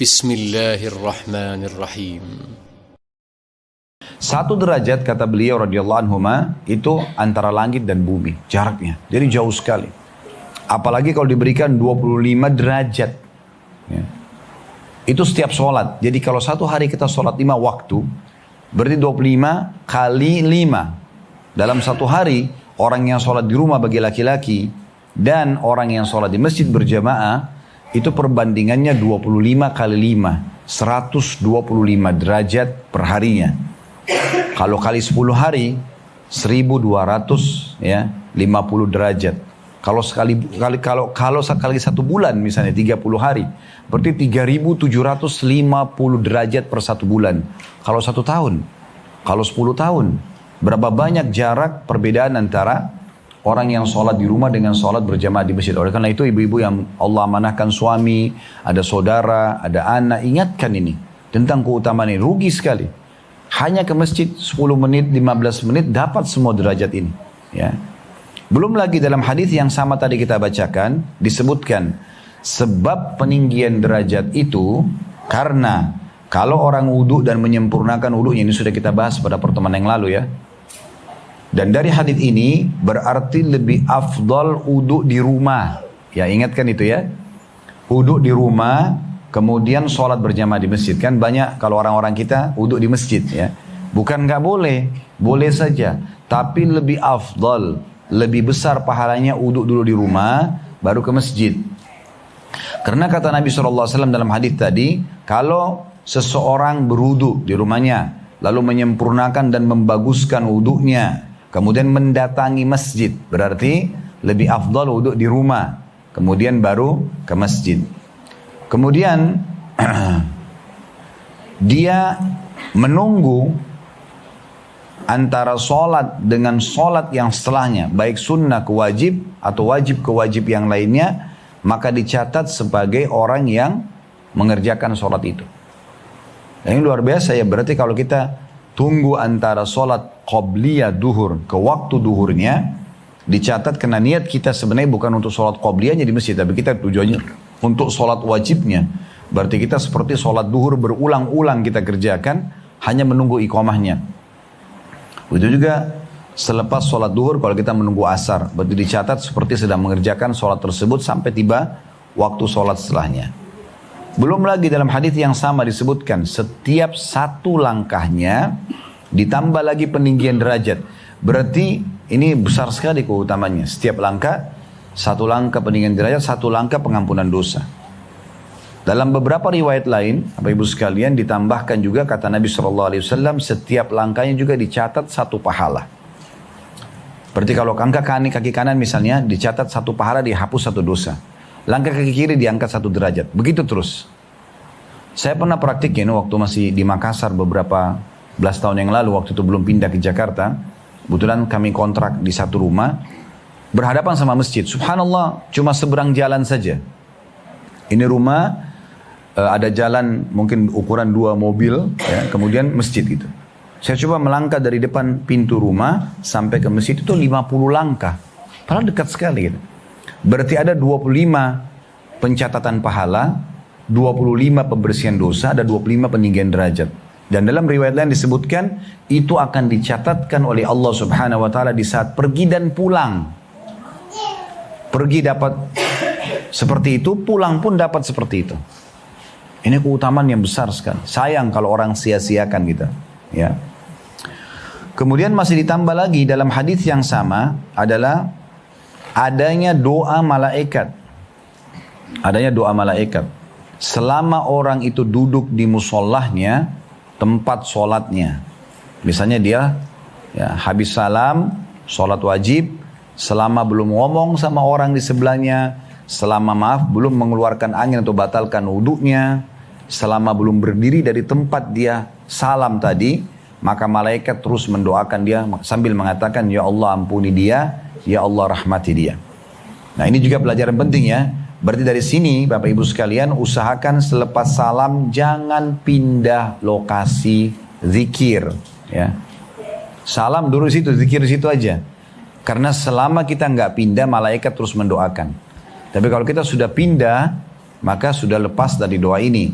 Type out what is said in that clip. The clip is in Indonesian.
Bismillahirrahmanirrahim. Satu derajat kata beliau radhiyallahu anhuma itu antara langit dan bumi jaraknya. Jadi jauh sekali. Apalagi kalau diberikan 25 derajat. Ya. Itu setiap sholat. Jadi kalau satu hari kita sholat 5 waktu, berarti 25 kali 5. Dalam satu hari, orang yang sholat di rumah bagi laki-laki dan orang yang sholat di masjid berjamaah, itu perbandingannya 25 kali 5. 125 derajat per harinya. Kalau kali 10 hari, 1200 ya, 50 derajat. Kalau sekali satu bulan misalnya 30 hari, berarti 3750 derajat per satu bulan. Kalau 1 tahun, kalau 10 tahun, berapa banyak jarak perbedaan antara orang yang sholat di rumah dengan sholat berjamaah di masjid. Oleh karena itu ibu-ibu yang Allah amanahkan suami, ada saudara, ada anak, ingatkan ini tentang keutamaan ini. Rugi sekali. Hanya ke masjid 10 menit, 15 menit dapat semua derajat ini. Ya. Belum lagi dalam hadis yang sama tadi kita bacakan, disebutkan sebab peninggian derajat itu karena kalau orang wudhu dan menyempurnakan wudhunya, ini sudah kita bahas pada pertemuan yang lalu ya. Dan dari hadis ini berarti lebih afdal wudhu di rumah. Ya ingatkan itu ya. Wudhu di rumah, kemudian sholat berjamaah di masjid. Kan banyak kalau orang-orang kita wudhu di masjid ya. Bukan nggak boleh, boleh saja. Tapi lebih afdal, lebih besar pahalanya wudhu dulu di rumah, baru ke masjid. Karena kata Nabi SAW dalam hadis tadi, kalau seseorang berwudhu di rumahnya, lalu menyempurnakan dan membaguskan wudhunya, kemudian mendatangi masjid, berarti lebih afdal wudhu di rumah, kemudian baru ke masjid. Kemudian dia menunggu antara sholat dengan sholat yang setelahnya, baik sunnah ke wajib atau wajib ke wajib yang lainnya, maka dicatat sebagai orang yang mengerjakan sholat itu. Ini luar biasa ya, berarti kalau kita tunggu antara sholat qobliyah duhur ke waktu duhurnya, dicatat karena niat kita sebenarnya bukan untuk sholat qobliyahnya di masjid, tapi kita tujuannya untuk sholat wajibnya. Berarti kita seperti sholat duhur berulang-ulang kita kerjakan, hanya menunggu iqamahnya. Begitu juga selepas sholat duhur kalau kita menunggu asar, berarti dicatat seperti sedang mengerjakan sholat tersebut sampai tiba waktu sholat setelahnya. Belum lagi dalam hadis yang sama disebutkan setiap satu langkahnya ditambah lagi peninggian derajat. Berarti ini besar sekali keutamanya. Setiap langkah, satu langkah peninggian derajat, satu langkah pengampunan dosa. Dalam beberapa riwayat lain, Bapak Ibu sekalian, ditambahkan juga kata Nabi SAW, setiap langkahnya juga dicatat satu pahala. Berarti kalau langkah kaki kanan misalnya, dicatat satu pahala, dihapus satu dosa. Langkah kaki kiri diangkat satu derajat. Begitu terus. Saya pernah praktikin waktu masih di Makassar beberapa belas tahun yang lalu, waktu itu belum pindah ke Jakarta. Kebetulan kami kontrak di satu rumah, berhadapan sama masjid. Subhanallah, cuma seberang jalan saja. Ini rumah, ada jalan mungkin ukuran 2 mobil, ya, kemudian masjid gitu. Saya coba melangkah dari depan pintu rumah sampai ke masjid itu 50 langkah. Padahal dekat sekali gitu. Berarti ada 25 pencatatan pahala, 25 pembersihan dosa, ada 25 peninggian derajat. Dan dalam riwayat lain disebutkan, itu akan dicatatkan oleh Allah Subhanahu wa Ta'ala di saat pergi dan pulang. Pergi dapat seperti itu, pulang pun dapat seperti itu. Ini keutamaan yang besar sekali. Sayang kalau orang sia-siakan gitu. Ya. Kemudian masih ditambah lagi dalam hadis yang sama adalah adanya doa malaikat. Adanya doa malaikat. Selama orang itu duduk di musallahnya, tempat sholatnya. Misalnya dia ya, habis salam, sholat wajib, selama belum ngomong sama orang di sebelahnya, selama belum mengeluarkan angin atau batalkan wudhunya, selama belum berdiri dari tempat dia salam tadi, maka malaikat terus mendoakan dia sambil mengatakan, ya Allah ampuni dia, ya Allah rahmati dia. Nah ini juga pelajaran penting ya. Berarti dari sini Bapak Ibu sekalian, usahakan selepas salam jangan pindah lokasi zikir. Ya. Salam dulu situ, zikir situ aja. Karena selama kita nggak pindah, malaikat terus mendoakan. Tapi kalau kita sudah pindah, maka sudah lepas dari doa ini.